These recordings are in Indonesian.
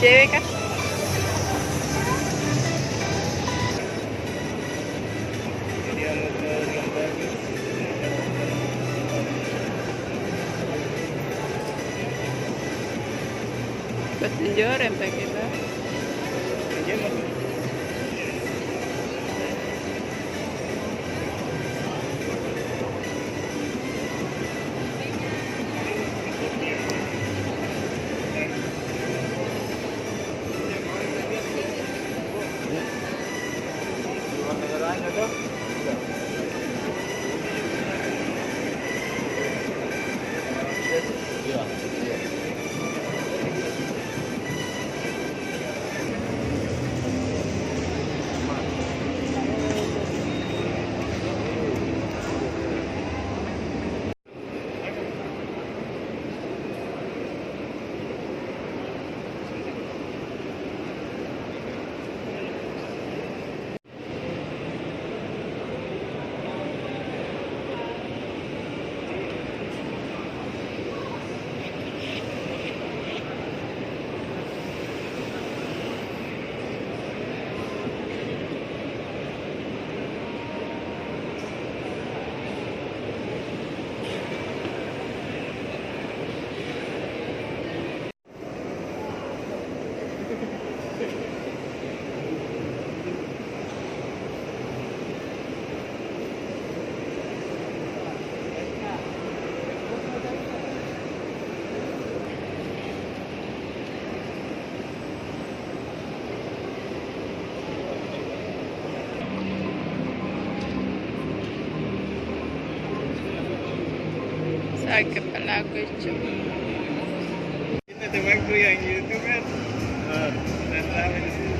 cewek kan? Passenger yang pakai kita. Sakit kepala aku itu. Kita temanku yang itu kan, dan ramai di sini.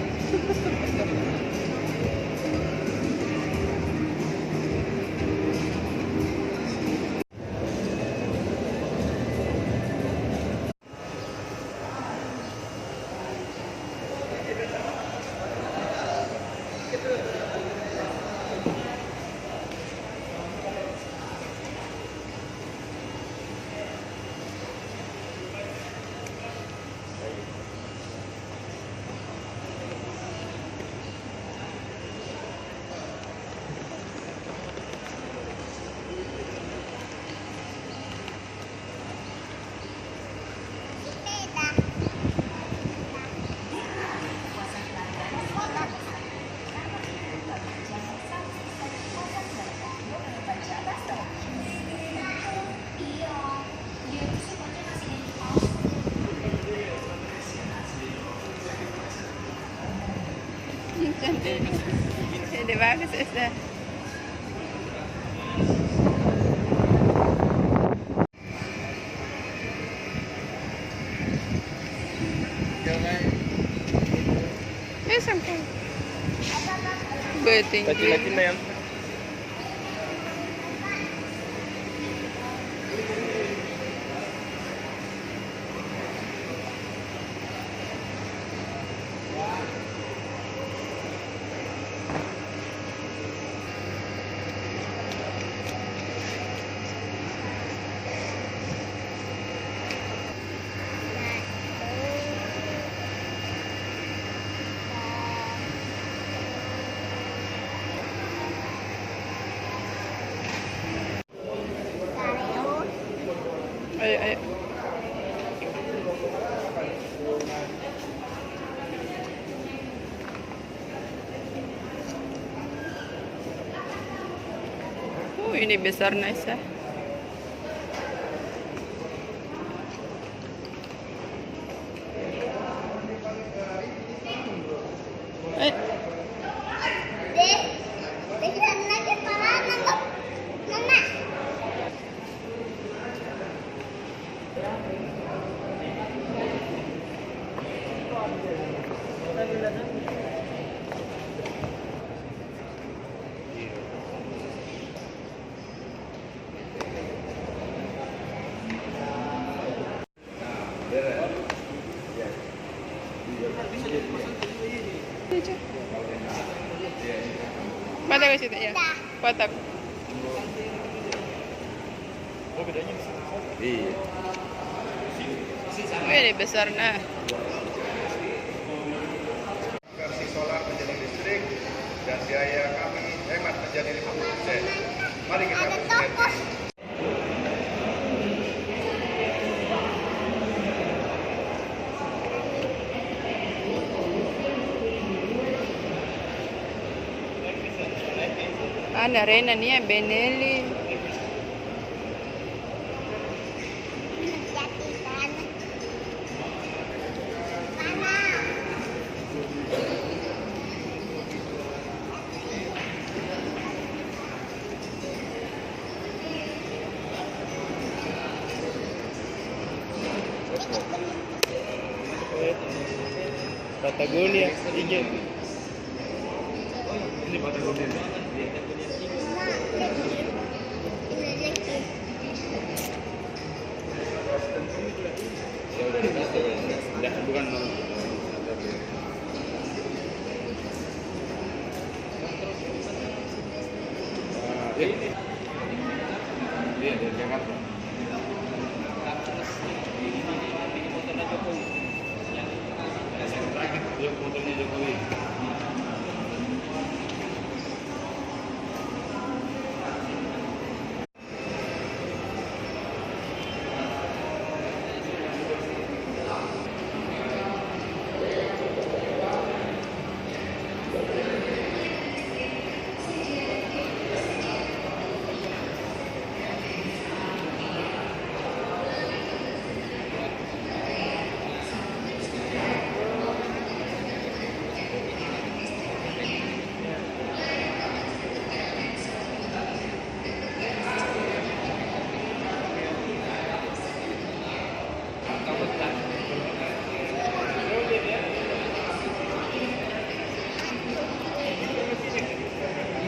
Ini bagus ya. Sampai beting. Kecil-kecil yang Ayo, ayo. Ini besar nice ya. Patag ke situ ya. Patag. Oh, bedanya di sini. Iya. Ini besar nah. Mari kita Ada toko. Ana Rena nih Benelli. Jatikan. Mana? Patagonia, Igit. Ini Patagonia. Tidak, bukan. Iya, dari Jakarta. Dia motornya Jokowi.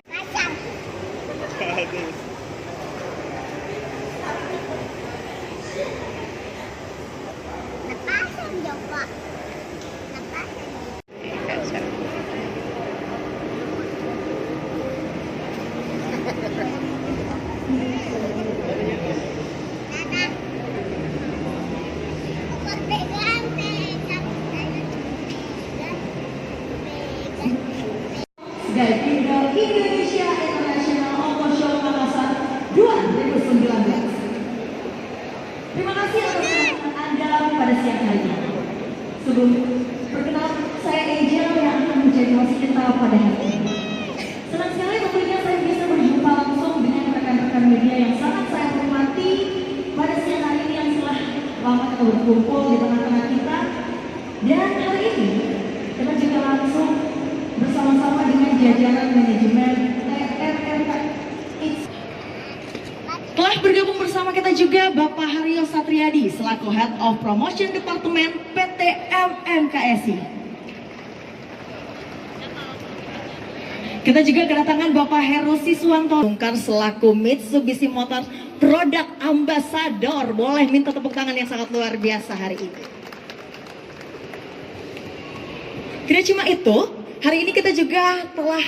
Macam. Lepasan Joko. Lepasan. Kaca. Nana. Ukur pegang, pegang. Gaikindo Indonesia International Auto Show Makassar 2019. Terima kasih atas kedatangan Anda pada siang hari ini. Sebelum perkenalan, saya Angel yang akan menjadi wasit kita pada hari ini. Senang sekali tentunya saya bisa berjumpa langsung dengan rekan-rekan media yang sangat saya hormati pada siang hari ini yang telah lama kita berkumpul di tengah-tengah kita. Dan hari ini kita juga langsung bersama-sama dengan jajaran manajemen RRK. Telah bergabung bersama kita juga Bapak Haryo Satriadi selaku Head of Promotion Departemen PT MMKSI. Kita juga kedatangan Bapak Heru Siswanto selaku Mitsubishi Motors Product Ambassador. Boleh minta tepuk tangan yang sangat luar biasa hari ini. Tidak cuma itu, hari ini kita juga telah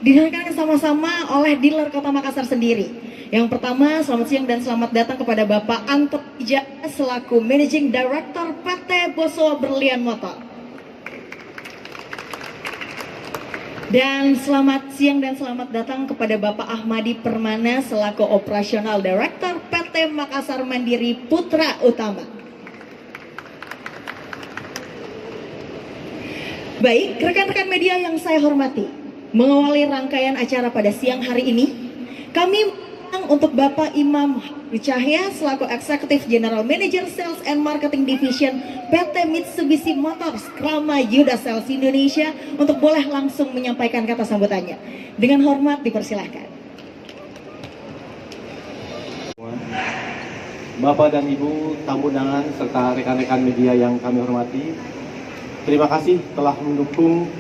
dihadirkan sama-sama oleh dealer Kota Makassar sendiri. Yang pertama, selamat siang dan selamat datang kepada Bapak Anto Wijaya selaku Managing Director PT Bosowa Berlian Motor. Dan selamat siang dan selamat datang kepada Bapak Ahmadi Permana selaku Operational Director PT Makassar Mandiri Putra Utama. Baik, rekan-rekan media yang saya hormati, mengawali rangkaian acara pada siang hari ini, kami mengundang untuk Bapak Imam Cahya selaku Executive General Manager Sales and Marketing Division PT Mitsubishi Motors Krama Yuda Sales Indonesia untuk boleh langsung menyampaikan kata sambutannya. Dengan hormat dipersilahkan. Bapak dan Ibu tamu undangan serta rekan-rekan media yang kami hormati, terima kasih telah mendukung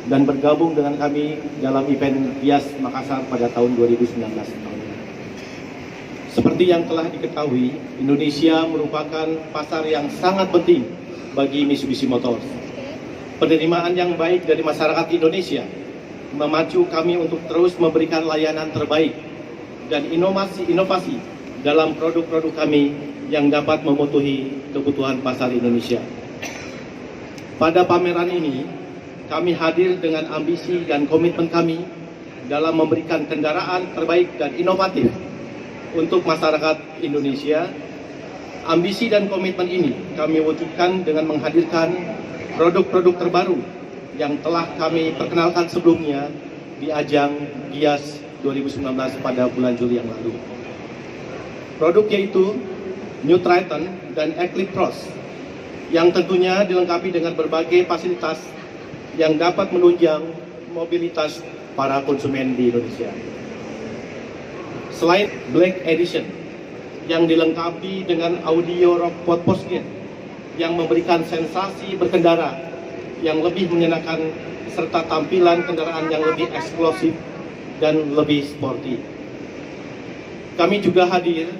dan bergabung dengan kami dalam event Gias Makassar pada tahun 2019. Seperti yang telah diketahui, Indonesia merupakan pasar yang sangat penting bagi Mitsubishi Motors. Penerimaan yang baik dari masyarakat Indonesia memacu kami untuk terus memberikan layanan terbaik dan inovasi dalam produk-produk kami yang dapat memenuhi kebutuhan pasar Indonesia. Pada pameran ini, kami hadir dengan ambisi dan komitmen kami dalam memberikan kendaraan terbaik dan inovatif untuk masyarakat Indonesia. Ambisi dan komitmen ini kami wujudkan dengan menghadirkan produk-produk terbaru yang telah kami perkenalkan sebelumnya di ajang Gias 2019 pada bulan Juli yang lalu. Produk yaitu New Triton dan Eclipse Cross yang tentunya dilengkapi dengan berbagai fasilitas yang dapat menunjang mobilitas para konsumen di Indonesia. Selain Black Edition yang dilengkapi dengan audio rock postgate yang memberikan sensasi berkendara yang lebih menyenangkan serta tampilan kendaraan yang lebih eksklusif dan lebih sporty. Kami juga hadir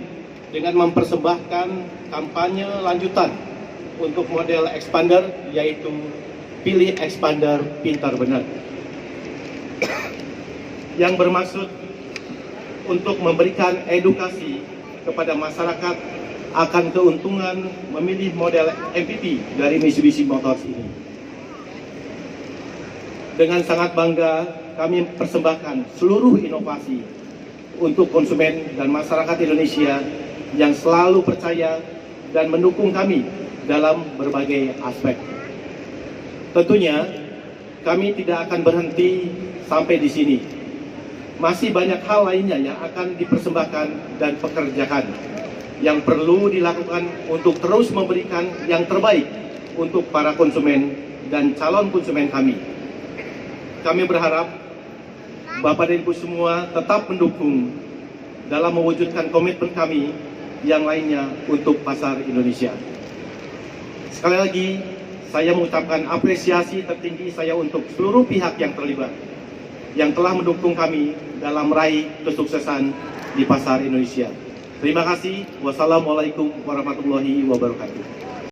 dengan mempersembahkan kampanye lanjutan untuk model expander, yaitu Pilih Expander Pintar Benar, yang bermaksud untuk memberikan edukasi kepada masyarakat akan keuntungan memilih model MPV dari Mitsubishi Motors ini. Dengan sangat bangga kami persembahkan seluruh inovasi untuk konsumen dan masyarakat Indonesia yang selalu percaya dan mendukung kami dalam berbagai aspek. Tentunya kami tidak akan berhenti sampai di sini. Masih banyak hal lainnya yang akan dipersembahkan dan pekerjakan yang perlu dilakukan untuk terus memberikan yang terbaik untuk para konsumen dan calon konsumen kami. Kami berharap Bapak dan Ibu semua tetap mendukung dalam mewujudkan komitmen kami yang lainnya untuk pasar Indonesia. Sekali lagi, saya mengucapkan apresiasi tertinggi saya untuk seluruh pihak yang terlibat, yang telah mendukung kami dalam meraih kesuksesan di pasar Indonesia. Terima kasih. Wassalamualaikum warahmatullahi wabarakatuh.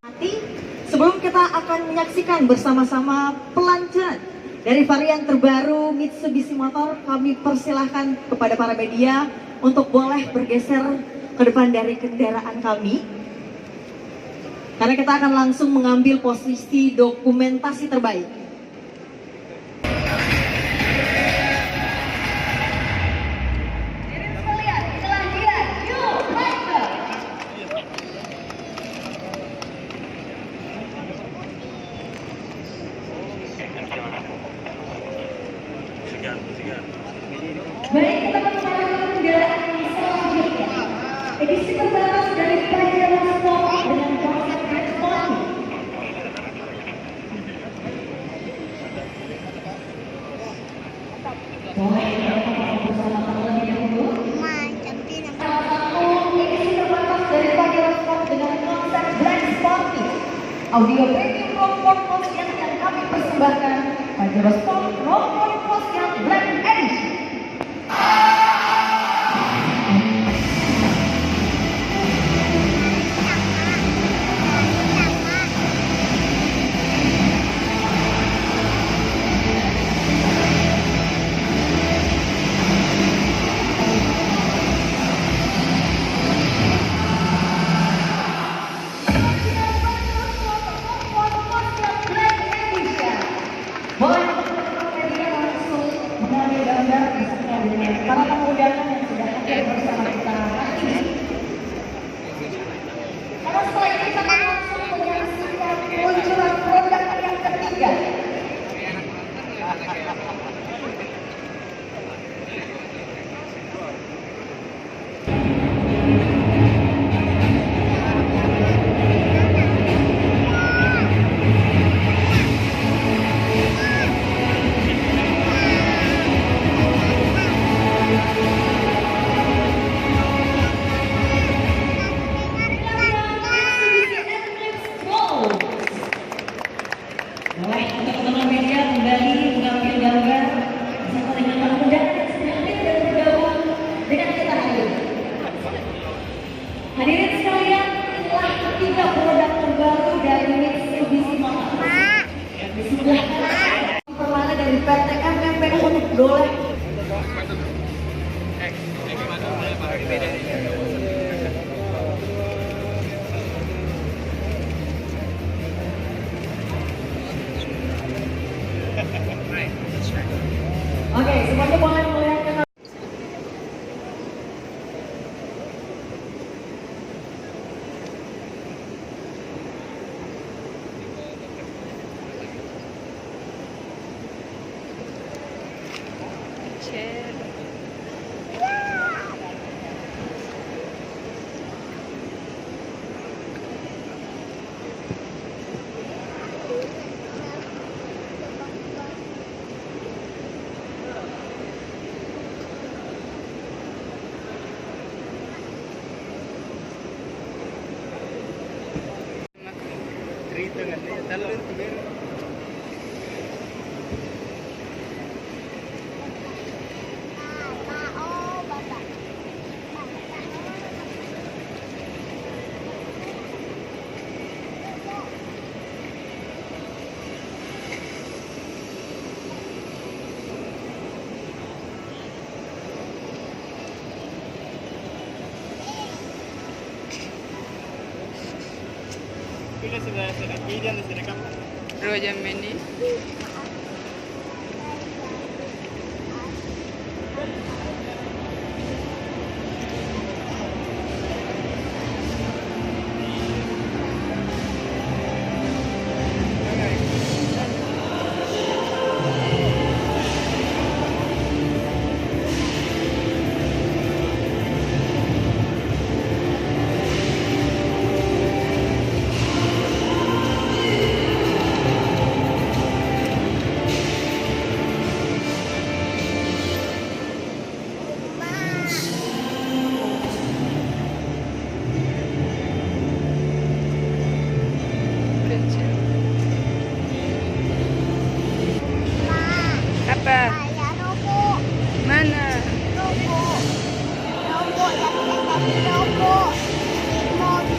Nanti, sebelum kita akan menyaksikan bersama-sama pelancaran dari varian terbaru Mitsubishi Motor, kami persilahkan kepada para media untuk boleh bergeser ke depan dari kendaraan kami. Karena kita akan langsung mengambil posisi dokumentasi terbaik. Baik, kita menggunakan kendaraan yang selanjutnya. Edisi terbaru dari Pajero Sport dengan konsep Responsi. Boleh kita bersama terlebih dahulu. Edisi terbaru dari Pajero Sport dengan konsep Black Sporty. Audio premium Rockford Posyan yang kami persembahkan. Pajero Sport Rockford Posyan Black Edition. Boleh media langsung mengambil gambar bersama dengan para tamu undangan yang sudah hadir bersama kita hari ini. Karena setelah ini kita akan langsung menyaksikan peluncuran produk yang ketiga. Boleh teman-teman media kembali mengambil gambar bersama dengan tamu undangan yang sudah hadir dan bergabung dengan kita hari ini. Hadirin sekalian, inilah ketiga produk terbaru dari Mitsubishi Motors. Di sebelah kanan permana dari PT MMP untuk Dolek. Oke, semuanya boleh mulai share. Cerita kan dia, talent tu kan. Oh, bapak. Kita sudah kijan sudah kamu. Rojam ini. Kecil. Apa? Saya robot. Mana? Robot. Robot yang jadi robot. Remote.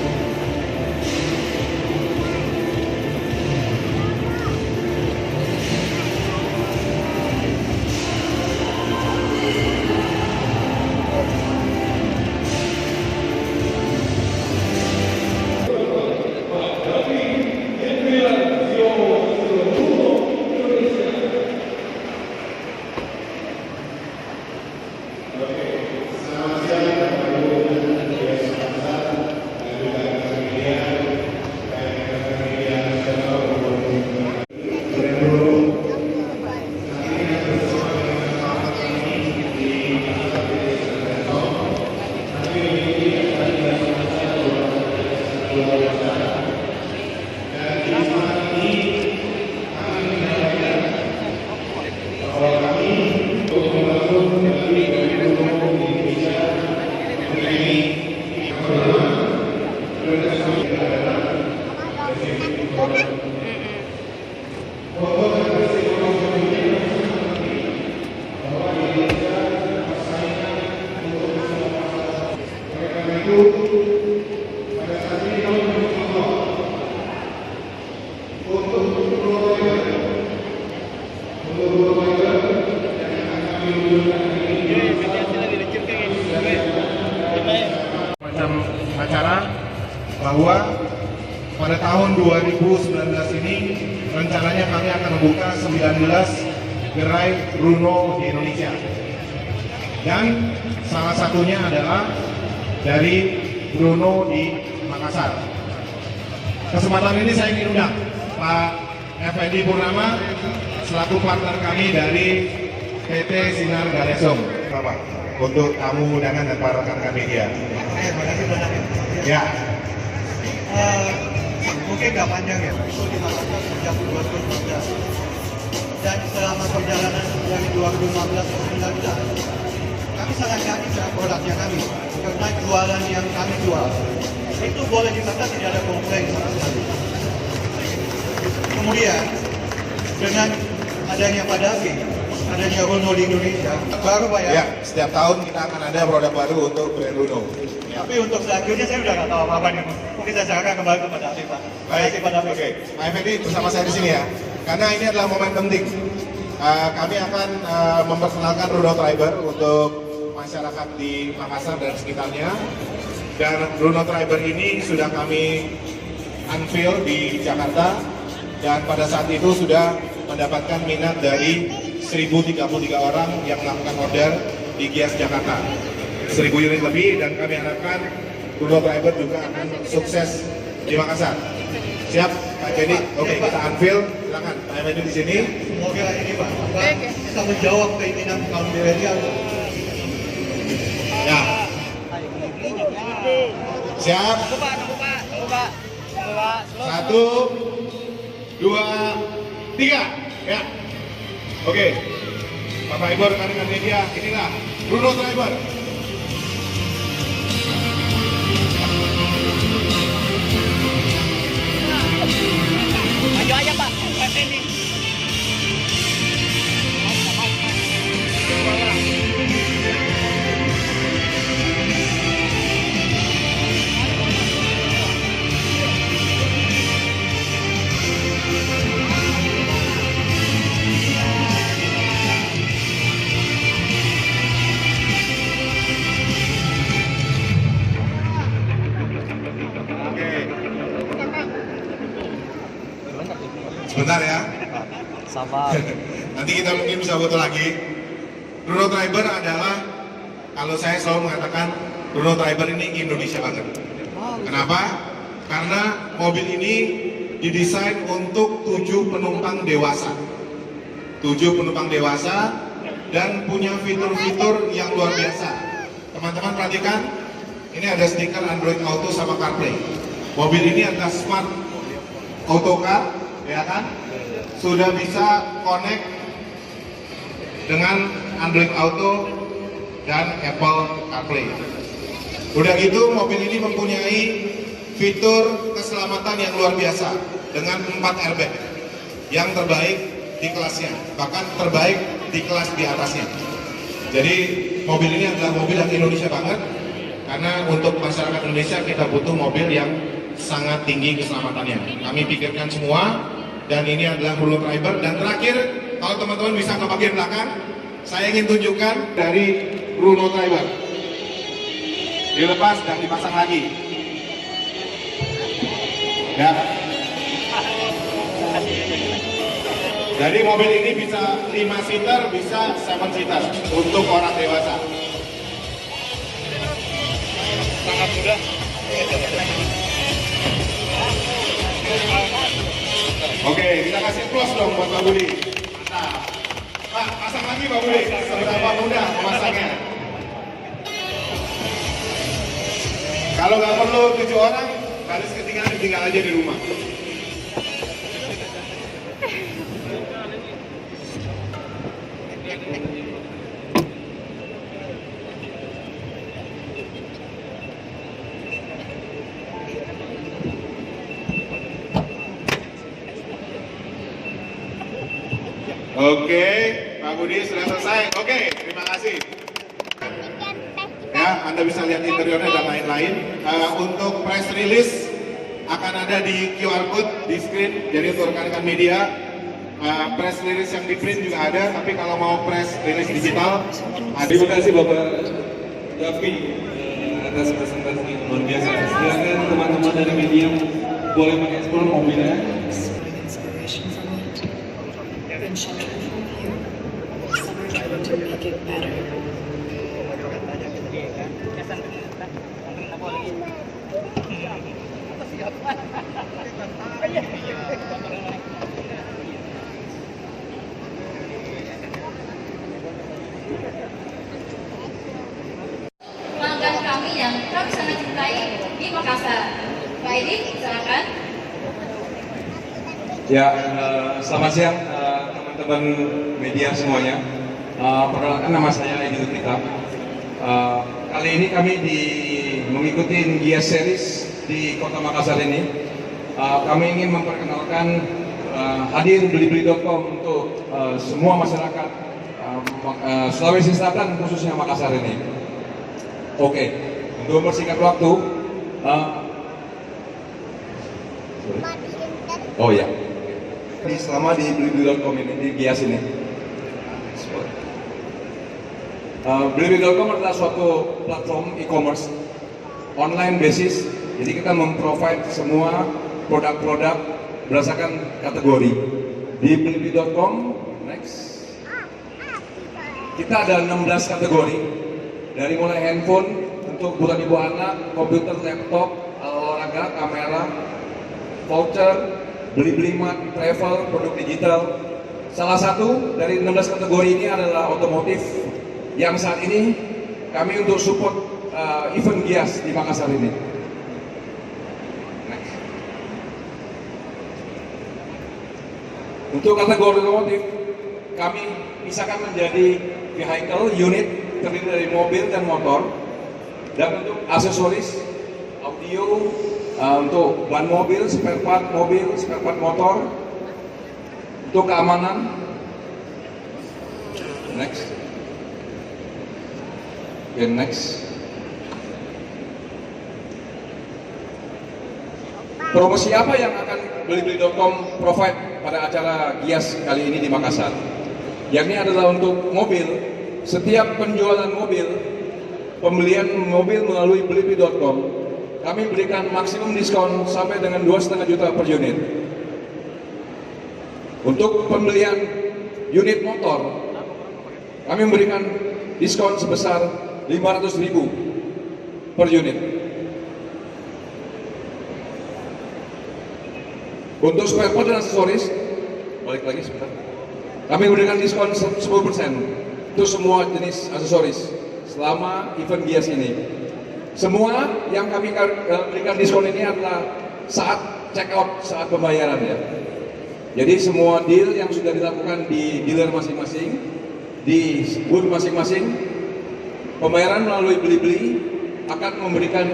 Macam acara bahwa pada tahun 2019 ini rencananya kami akan membuka 19 gerai Bruno di Indonesia, dan salah satunya adalah dari Bruno di Makassar. Kesempatan ini saya ingin undang Pak Effendi Purnama selaku partner kami dari PT Sinar Galesum, Bapak, untuk tamu undangan dan para rekan media. Terima kasih banyak Ya, mungkin nggak panjang ya, itu di Makassar sejak 2015 dan selama perjalanan dari 2015 ke 2019 kami sangat yakin dengan produknya kami karena jualan yang kami jual itu boleh dikatakan tidak ada komplain sama sekali. Kemudian dengan adanya Pak Davi, adanya Bruno di Indonesia baru Pak ya. ya, setiap tahun kita akan ada produk baru untuk brand Bruno. Tapi untuk selanjutnya saya udah nggak tahu apa-apa nih. Mungkin saya serahkan kembali kepada Davi, Pak. Terima kasih Pak Davi. Oke, Pak Effendi bersama saya di sini ya, karena ini adalah momen penting. Kami akan memperkenalkan Bruno Triber untuk masyarakat di Makassar dan sekitarnya. Dan Bruno Triber ini sudah kami unveil di Jakarta, dan pada saat itu sudah mendapatkan minat dari 1.033 orang yang melakukan order di Gias Jakarta. 1.000 unit lebih, dan kami harapkan Bruno Triber juga akan sukses di Makassar. Siap, Pak Effendi? Oke, kita unveil. Silakan, Pak Effendi di sini. Semoga ini Pak. bisa menjawab keinginan kaum milenial. Ya. Siap? 1, 2, 3. Ya. Oke. Bapak Ibu rekan-rekan media, inilah Bruno Driver. Maju aja Pak, ini. Sebentar ya. Sabar. Nanti kita mungkin bisa foto lagi. Bruno Driver adalah, kalau saya selalu mengatakan Bruno Driver ini Indonesia banget. Kenapa? Karena mobil ini didesain untuk 7 penumpang dewasa. 7 penumpang dewasa dan punya fitur-fitur yang luar biasa. Teman-teman perhatikan, ini ada stiker Android Auto sama CarPlay. Mobil ini adalah Smart Auto Car, ya kan? Sudah bisa connect dengan Android Auto dan Apple CarPlay. Udah gitu, mobil ini mempunyai fitur keselamatan yang luar biasa dengan 4 airbag yang terbaik di kelasnya, bahkan terbaik di kelas di atasnya. Jadi mobil ini adalah mobil yang Indonesia banget, karena untuk masyarakat Indonesia kita butuh mobil yang sangat tinggi keselamatannya. Kami pikirkan semua, dan ini adalah Bruno Driver. Dan terakhir, kalau teman-teman bisa ke bagian belakang, saya ingin tunjukkan dari Bruno Driver. Dilepas dan dipasang lagi. Ya. Jadi mobil ini bisa 5 seater, bisa 7 seater untuk orang dewasa. Sangat mudah. Oke, kita kasih plus dong buat Pak Budi. Mantap. Pak, pasang lagi Pak Budi. Seberapa mudah memasangnya. Kalau nggak perlu 7 orang, baris ketiga tinggal aja di rumah. Oke, Pak Budi sudah selesai. Oke, terima kasih. Ya, Anda bisa lihat interiornya dan lain-lain. Untuk press release akan ada di QR code di screen. Jadi untuk rekan-rekan media, press release yang di print juga ada. Tapi kalau mau press release digital, terima kasih Bapak Davi atas presentasi yang luar biasa. Silakan teman-teman dari media boleh mengeksplor mobilnya. Inspiration from it. Been sheltered from view. Some are trying to make it better. Pelanggan kami yang kami sangat cintai di Makassar. Pak Edi, silakan. Ya, selamat siang teman-teman media semuanya. Perkenalkan, nama saya Edi Lutita. Kali ini kami mengikuti Gias Series di Kota Makassar ini. Kami ingin memperkenalkan hadir Blibli.com untuk semua masyarakat Sulawesi Selatan, khususnya Makassar ini. Oke, untuk mempersingkat waktu, oh ya, selama di Blibli.com ini, di Gias ini, Blibli.com adalah suatu platform e-commerce online basis. Jadi kita memprovide semua produk-produk berdasarkan kategori. Di Blibli.com, next, kita ada 16 kategori. Dari mulai handphone untuk bukan ibu anak, komputer, laptop, olahraga, kamera, voucher, beli-beli mat, travel, produk digital, Salah satu dari 16 kategori ini adalah otomotif yang saat ini kami untuk support event Gias di Makassar ini. Next. Untuk kategori otomotif, kami pisahkan menjadi vehicle unit terdiri dari mobil dan motor, dan untuk aksesoris, audio, untuk ban mobil, spare part motor, untuk keamanan. Next. Okay, next. Promosi apa yang akan Blibli.com provide pada acara Gias kali ini di Makassar? Yakni adalah untuk mobil. Setiap penjualan mobil, pembelian mobil melalui Blibli.com, kami berikan maksimum diskon sampai dengan 2,5 juta per unit. Untuk pembelian unit motor, kami memberikan diskon sebesar 500.000 per unit. Untuk spare part dan aksesoris, balik lagi sebentar, kami memberikan diskon 10% untuk semua jenis aksesoris selama event Gias ini. Semua yang kami berikan diskon ini adalah saat check out, saat pembayaran ya. Jadi semua deal yang sudah dilakukan di dealer masing-masing, di booth masing-masing, pembayaran melalui Blibli akan memberikan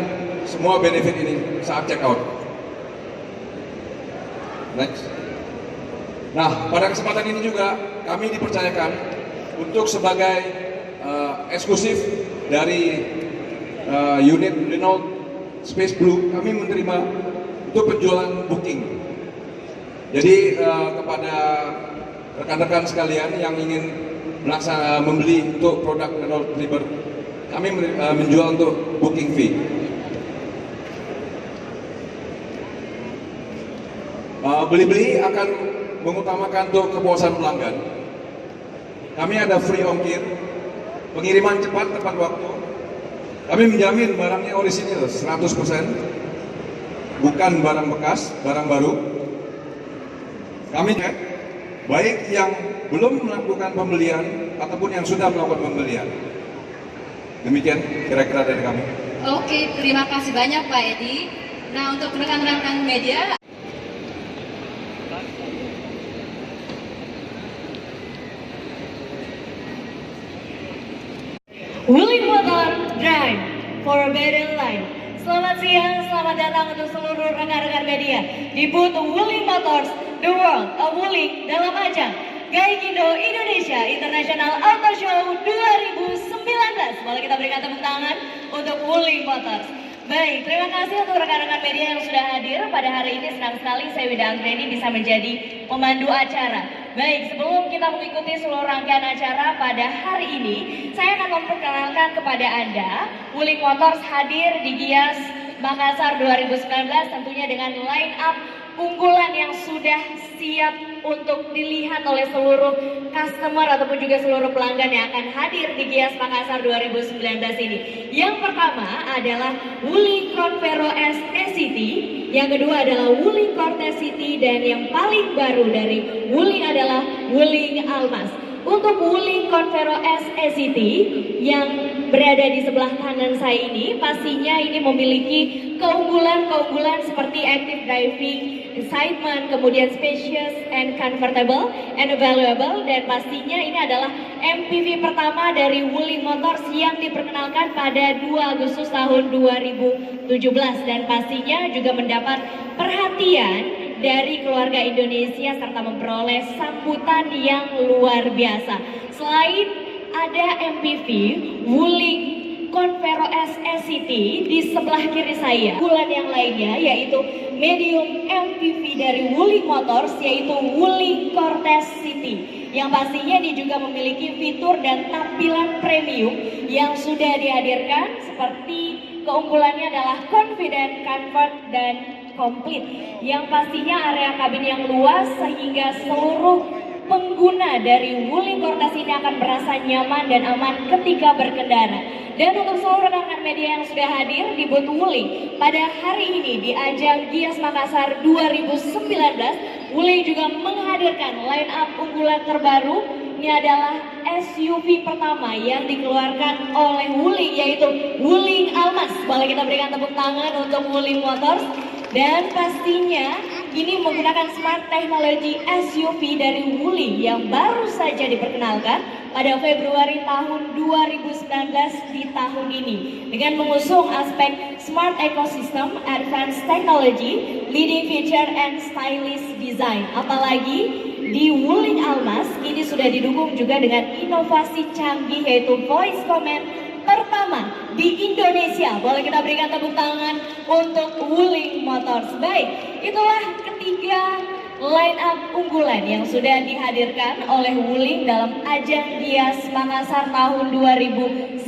semua benefit ini saat check out. Next. Nah, pada kesempatan ini juga kami dipercayakan untuk sebagai eksklusif dari unit Renault Space Blue, kami menerima untuk penjualan booking. Jadi kepada rekan-rekan sekalian yang ingin membeli untuk produk Renault Clipper, kami menjual untuk booking fee. Blibli akan mengutamakan untuk kepuasan pelanggan. Kami ada free ongkir, pengiriman cepat tepat waktu. Kami menjamin barangnya orisinil 100%, bukan barang bekas, barang baru. Kami cek, baik yang belum melakukan pembelian ataupun yang sudah melakukan pembelian. Demikian kira-kira dari kami. Oke, terima kasih banyak Pak Edi. Nah, untuk rekan-rekan media, Wuling Motor Drive for a Better Life. Selamat siang, selamat datang untuk seluruh rekan-rekan media di booth Wuling Motors The World of Wuling dalam ajang Gaikindo Indonesia International Auto Show 2019. Boleh kita berikan tepuk tangan untuk Wuling Motors. Baik, terima kasih untuk rekan-rekan media yang sudah hadir pada hari ini. Senang sekali saya Wida Anggreni bisa menjadi pemandu acara. Baik, sebelum kita mengikuti seluruh rangkaian acara pada hari ini, saya akan memperkenalkan kepada Anda, Wuling Motors hadir di Gias Makassar 2019 tentunya dengan line up unggulan yang sudah siap untuk dilihat oleh seluruh customer ataupun juga seluruh pelanggan yang akan hadir di Gias Makassar 2019 ini. Yang pertama adalah Wuling Convero S SCT, yang kedua adalah Wuling Cortez City, dan yang paling baru dari Wuling adalah Wuling Almas. Untuk Wuling Convero S SCT yang berada di sebelah kanan saya ini, pastinya ini memiliki keunggulan-keunggulan seperti active driving, excitement, kemudian spacious and comfortable and valuable, dan pastinya ini adalah MPV pertama dari Wuling Motors yang diperkenalkan pada 2 Agustus tahun 2017, dan pastinya juga mendapat perhatian dari keluarga Indonesia serta memperoleh sambutan yang luar biasa. Selain ada MPV Wuling Convero S SCT di sebelah kiri saya, unggulan yang lainnya yaitu medium MPV dari Wuling Motors yaitu Wuling Cortez City, yang pastinya ini juga memiliki fitur dan tampilan premium yang sudah dihadirkan, seperti keunggulannya adalah confident, comfort, dan komplit, yang pastinya area kabin yang luas sehingga seluruh pengguna dari Wuling Cortez ini akan merasa nyaman dan aman ketika berkendara. Dan untuk seluruh rekan media yang sudah hadir di booth Wuling pada hari ini di ajang Gias Makassar 2019, Wuling juga menghadirkan line up unggulan terbaru. Ini adalah SUV pertama yang dikeluarkan oleh Wuling, yaitu Wuling Almas. Boleh kita berikan tepuk tangan untuk Wuling Motors. Dan pastinya ini menggunakan smart technology SUV dari Wuling yang baru saja diperkenalkan pada Februari tahun 2019 di tahun ini. Dengan mengusung aspek smart ecosystem, advanced technology, leading feature and stylish design. Apalagi di Wuling Almas ini sudah didukung juga dengan inovasi canggih yaitu voice command pertama di Indonesia. Boleh kita berikan tepuk tangan untuk Wuling Motors. Baik, itulah ketiga line up unggulan yang sudah dihadirkan oleh Wuling dalam ajang Gias Makassar tahun 2019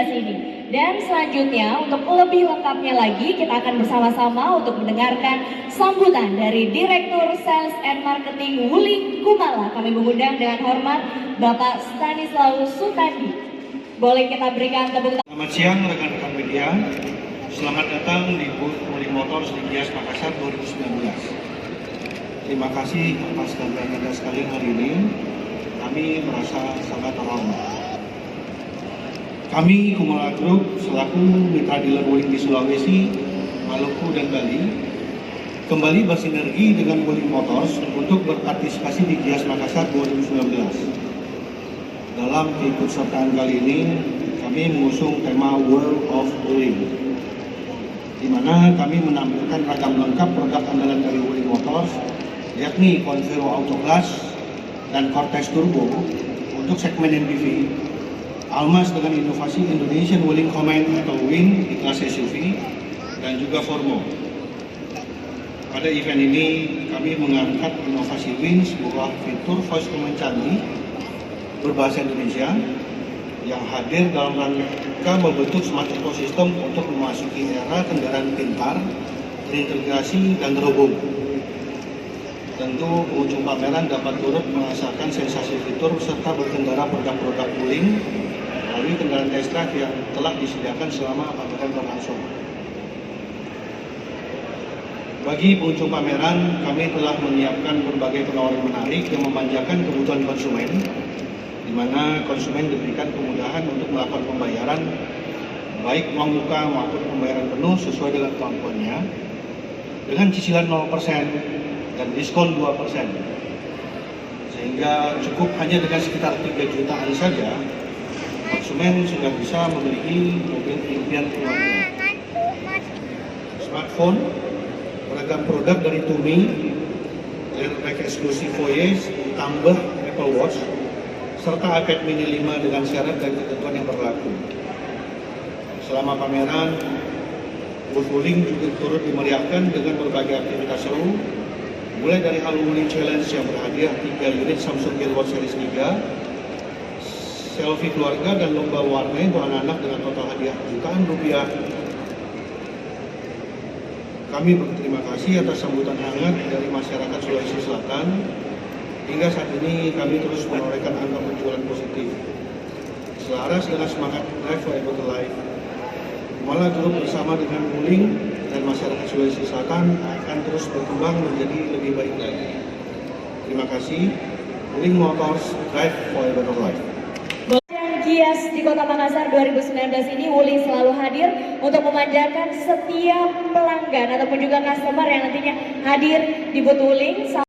ini. Dan selanjutnya untuk lebih lengkapnya lagi kita akan bersama-sama untuk mendengarkan sambutan dari Direktur Sales and Marketing Wuling Kumala. Kami mengundang dengan hormat Bapak Stanislaus Sutandi. Boleh kita berikan tepuk tangan. Selamat siang rekan-rekan media. Selamat datang di booth Wuling Motors di Gias Makassar 2019. Terima kasih atas kehadiran Anda sekalian hari ini. Kami merasa sangat terhormat. Kami Kumala Group selaku mitra dealer Wuling di Sulawesi, Maluku dan Bali kembali bersinergi dengan Wuling Motors untuk berpartisipasi di Gias Makassar 2019. Dalam keikutsertaan kali ini kami mengusung tema World of Wuling, di mana kami menampilkan ragam lengkap produk andalan dari Wuling Motors, yakni Convero Autoglass dan Cortex Turbo untuk segmen MPV, Almas dengan inovasi Indonesian Wuling Command atau WIN di kelas SUV, dan juga Formo. Pada event ini kami mengangkat inovasi WIN, sebuah fitur voice command canggih berbahasa Indonesia yang hadir dalam rangka membentuk smart ecosystem untuk memasuki era kendaraan pintar, terintegrasi dan terhubung. Tentu pengunjung pameran dapat turut merasakan sensasi fitur serta berkendara produk-produk Wuling melalui kendaraan test drive yang telah disediakan selama pameran berlangsung. Bagi pengunjung pameran, kami telah menyiapkan berbagai penawaran menarik yang memanjakan kebutuhan konsumen, di mana konsumen diberikan kemudahan untuk melakukan pembayaran, baik uang muka maupun pembayaran penuh sesuai dengan kemampuannya, dengan cicilan 0% dan diskon 2%. Sehingga cukup hanya dengan sekitar 3 jutaan saja, konsumen sudah bisa memiliki mobil impian keluarga. Smartphone, beragam produk dari Tumi, Airback eksklusif Voyage, tambah Apple Watch, serta iPad mini 5 dengan syarat dan ketentuan yang berlaku. Selama pameran, booth Wuling juga turut dimeriahkan dengan berbagai aktivitas seru, mulai dari Halo Wuling Challenge yang berhadiah 3 unit Samsung Gearbox Series 3, selfie keluarga dan lomba warnai untuk anak-anak dengan total hadiah jutaan rupiah. Kami berterima kasih atas sambutan hangat dari masyarakat Sulawesi Selatan. Hingga saat ini kami terus menorehkan angka penjualan positif. Selaras dengan semangat Drive for a Better Life, Kumala Group bersama dengan Wuling dan masyarakat Sulawesi Selatan akan terus berkembang menjadi lebih baik lagi. Terima kasih. Wuling Motors, Drive for a Better Life. Gias di Kota Makassar 2019 ini Wuling selalu hadir untuk memanjakan setiap pelanggan ataupun juga customer yang nantinya hadir di booth Wuling.